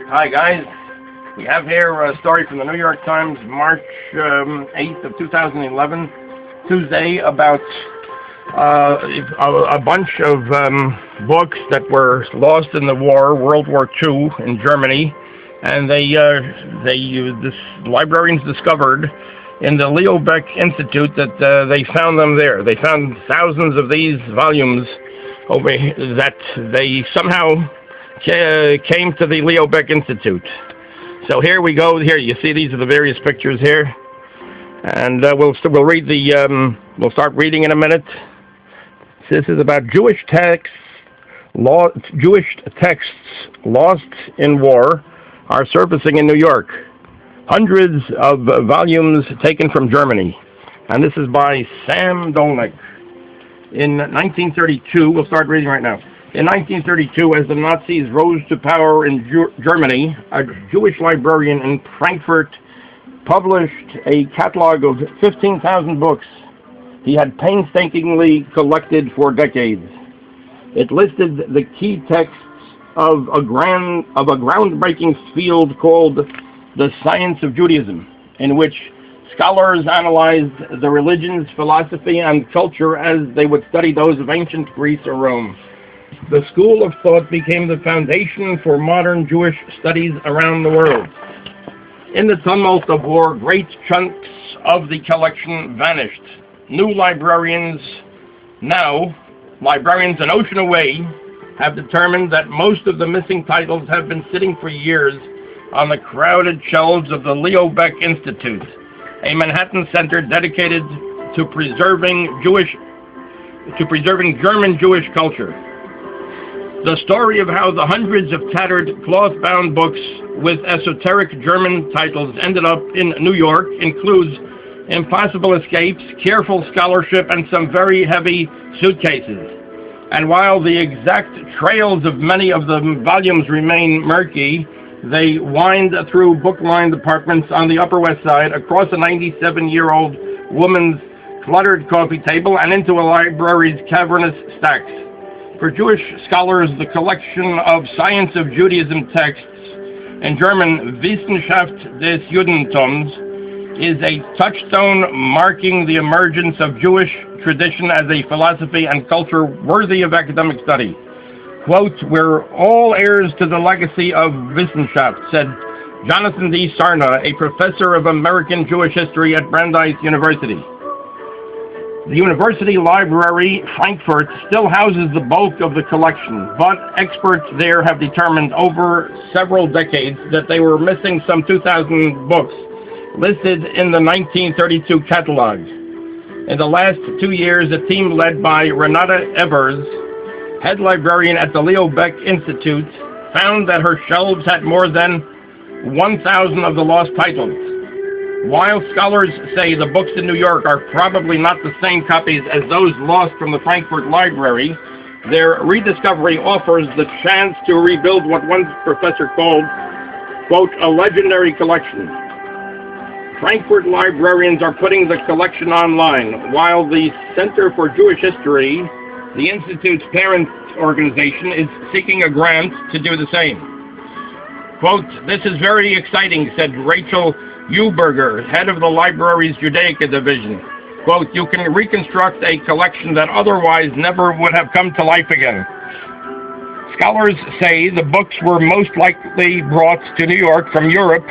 Hi guys, we have here a story from the New York Times, March 8th of 2011, Tuesday, about a bunch of books that were lost in the war, World War II in Germany, and this librarians discovered in the Leo Baeck Institute that they found them there. They found thousands of these volumes over that they somehow came to the Leo Baeck Institute. So here we go. Here you see these are the various pictures here, and we'll read we'll start reading in a minute. This is about Jewish texts lost in war are surfacing in New York. Hundreds of volumes taken from Germany, and this is by Sam Dolnick. In 1932, we'll start reading right now. In 1932, as the Nazis rose to power in Germany, a Jewish librarian in Frankfurt published a catalog of 15,000 books he had painstakingly collected for decades. It listed the key texts of a groundbreaking field called the science of Judaism, in which scholars analyzed the religions, philosophy, and culture as they would study those of ancient Greece or Rome. The school of thought became the foundation for modern Jewish studies around the world. In the tumult of war, great chunks of the collection vanished. New librarians an ocean away, have determined that most of the missing titles have been sitting for years on the crowded shelves of the Leo Baeck Institute, a Manhattan center dedicated to preserving German Jewish culture. The story of how the hundreds of tattered cloth-bound books with esoteric German titles ended up in New York includes impossible escapes, careful scholarship, and some very heavy suitcases. And while the exact trails of many of the volumes remain murky, they wind through book-lined apartments on the Upper West Side, across a 97-year-old woman's cluttered coffee table, and into a library's cavernous stacks. For Jewish scholars, the collection of Science of Judaism texts, in German Wissenschaft des Judentums, is a touchstone marking the emergence of Jewish tradition as a philosophy and culture worthy of academic study. Quote, "We're all heirs to the legacy of Wissenschaft," said Jonathan D. Sarna, a professor of American Jewish history at Brandeis University. The University Library, Frankfurt, still houses the bulk of the collection, but experts there have determined over several decades that they were missing some 2,000 books listed in the 1932 catalog. In the last 2 years, a team led by Renata Evers, head librarian at the Leo Baeck Institute, found that her shelves had more than 1,000 of the lost titles. While scholars say the books in New York are probably not the same copies as those lost from the Frankfurt Library, their rediscovery offers the chance to rebuild what one professor called, quote, a legendary collection. Frankfurt librarians are putting the collection online, while the Center for Jewish History, the Institute's parent organization, is seeking a grant to do the same. Quote, "This is very exciting," said Rachel Euberger, head of the library's Judaica division. Quote, "You can reconstruct a collection that otherwise never would have come to life again." Scholars say the books were most likely brought to New York from Europe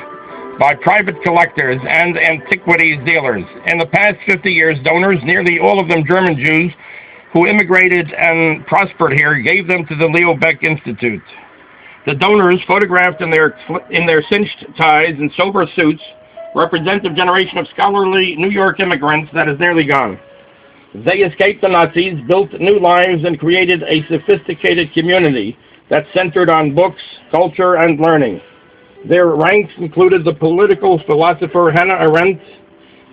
by private collectors and antiquities dealers. In the past 50 years, donors, nearly all of them German Jews, who immigrated and prospered here, gave them to the Leo Baeck Institute. The donors, photographed in their cinched ties and sober suits, represent a generation of scholarly New York immigrants that is nearly gone. They escaped the Nazis, built new lives, and created a sophisticated community that centered on books, culture, and learning. Their ranks included the political philosopher Hannah Arendt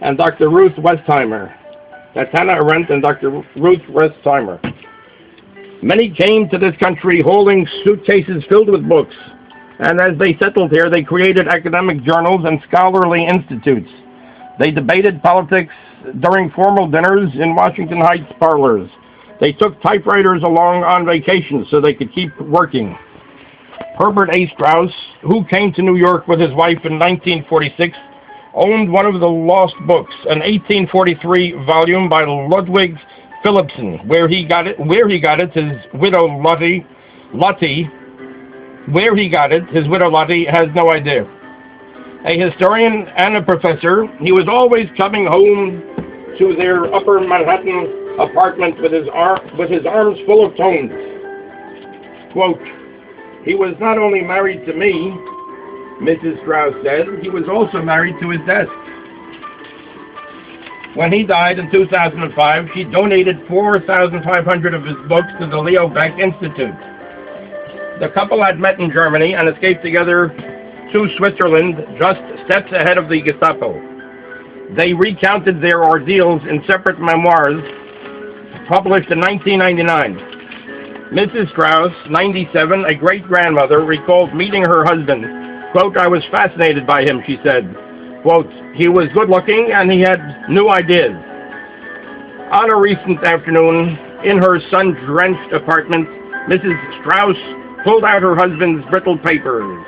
and Dr. Ruth Westheimer. That's Hannah Arendt and Dr. Ruth Westheimer. Many came to this country hauling suitcases filled with books, and as they settled here, they created academic journals and scholarly institutes. They debated politics during formal dinners in Washington Heights parlors. They took typewriters along on vacation so they could keep working. Herbert A. Strauss, who came to New York with his wife in 1946, owned one of the lost books, an 1843 volume by Ludwig Philipson. Where he got it, his widow Lottie has no idea. A historian and a professor, he was always coming home to their Upper Manhattan apartment with his arms full of tomes. Quote, "He was not only married to me," Mrs. Strauss said, "he was also married to his desk." When he died in 2005, she donated 4,500 of his books to the Leo Baeck Institute. The couple had met in Germany and escaped together to Switzerland, just steps ahead of the Gestapo. They recounted their ordeals in separate memoirs published in 1999. Mrs. Strauss, 97, a great-grandmother, recalled meeting her husband. Quote, "I was fascinated by him," she said. Quote, "He was good-looking and he had new ideas." On a recent afternoon, in her sun-drenched apartment, Mrs. Strauss pulled out her husband's brittle papers.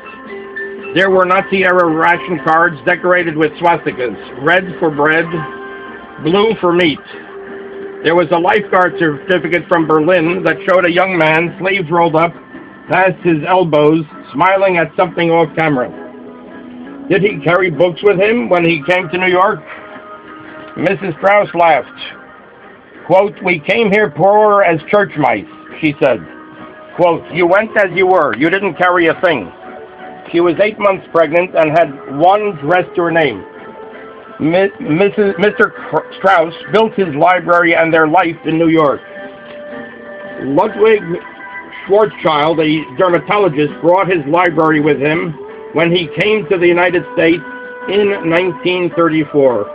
There were Nazi-era ration cards decorated with swastikas, red for bread, blue for meat. There was a lifeguard certificate from Berlin that showed a young man, sleeves rolled up, past his elbows, smiling at something off camera. Did he carry books with him when he came to New York? Mrs. Strauss laughed. Quote, "We came here poor as church mice," she said. Quote, "You went as you were. You didn't carry a thing." She was 8 months pregnant and had one dress to her name. Mr. Strauss built his library and their life in New York. Ludwig Schwarzschild, a dermatologist, brought his library with him when he came to the United States in 1934.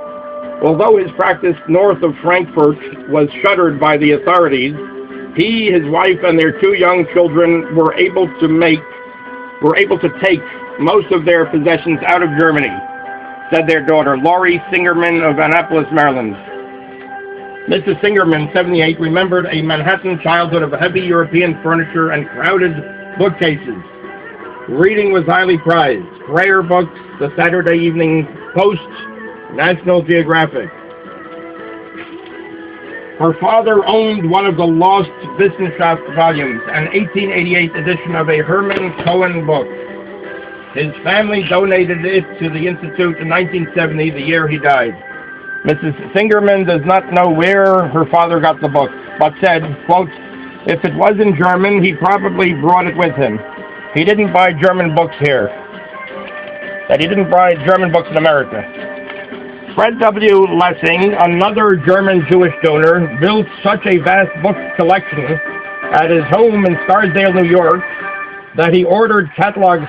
Although his practice north of Frankfurt was shuttered by the authorities, he, his wife, and their 2 young children were able to take most of their possessions out of Germany, said their daughter, Laurie Singerman of Annapolis, Maryland. Mrs. Singerman, 78, remembered a Manhattan childhood of heavy European furniture and crowded bookcases. Reading was highly prized. Prayer books, the Saturday Evening Post, National Geographic. Her father owned one of the lost Wissenschaft volumes, an 1888 edition of a Hermann Cohen book. His family donated it to the Institute in 1970, the year he died. Mrs. Singerman does not know where her father got the book, but said, quote, "If it was in German, he probably brought it with him. He didn't buy German books here. He didn't buy German books in America." Fred W. Lessing, another German Jewish donor, built such a vast book collection at his home in Scarsdale, New York, that he ordered catalog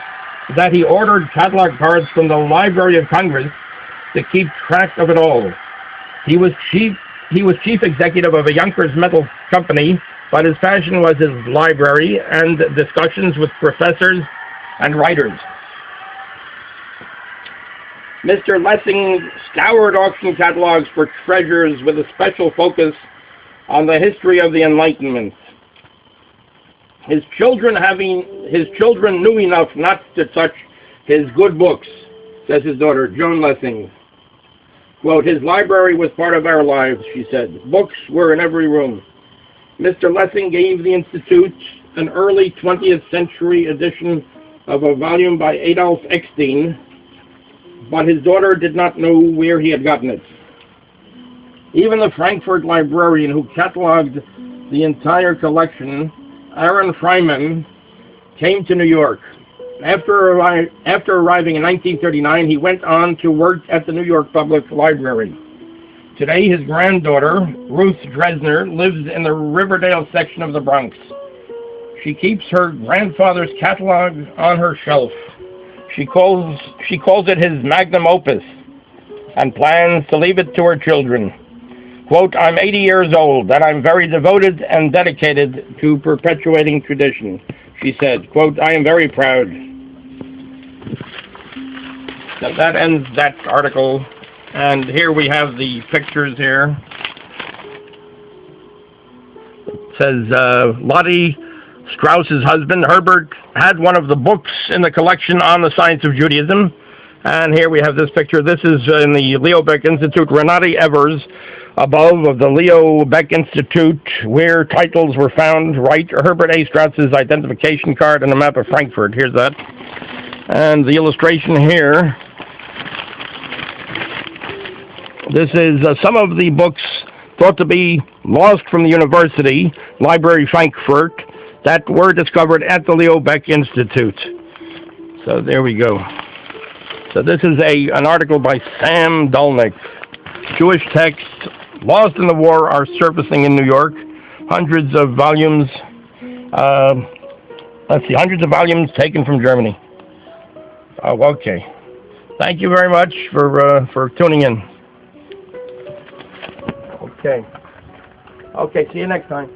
cards from the Library of Congress to keep track of it all. He was chief executive of a Yonkers metal company, but his passion was his library and discussions with professors and writers. Mr. Lessing scoured auction catalogs for treasures with a special focus on the history of the Enlightenment. His children knew enough not to touch his good books, says his daughter, Joan Lessing. Quote, "His library was part of our lives," she said. "Books were in every room." Mr. Lessing gave the Institute an early 20th century edition of a volume by Adolf Eckstein, but his daughter did not know where he had gotten it. Even the Frankfurt librarian who cataloged the entire collection, Aaron Freiman, came to New York. After arriving in 1939, he went on to work at the New York Public Library. Today, his granddaughter, Ruth Dresner, lives in the Riverdale section of the Bronx. She keeps her grandfather's catalog on her shelf. She calls it his magnum opus and plans to leave it to her children. Quote, "I'm 80 years old and I'm very devoted and dedicated to perpetuating tradition," she said. Quote, "I am very proud." Now that ends that article, and here we have the pictures here. It says Lottie Strauss's husband, Herbert, had one of the books in the collection on the science of Judaism. And here we have this picture. This is in the Leo Baeck Institute. Renate Evers, above of the Leo Baeck Institute, where titles were found. Right, Herbert A. Strauss's identification card and a map of Frankfurt. Here's that. And the illustration here. This is some of the books thought to be lost from the university, Library Frankfurt, that were discovered at the Leo Baeck Institute. So there we go. So this is an article by Sam Dolnick. Jewish texts lost in the war are surfacing in New York. Hundreds of volumes. Hundreds of volumes taken from Germany. Oh, okay. Thank you very much for tuning in. Okay. Okay. See you next time.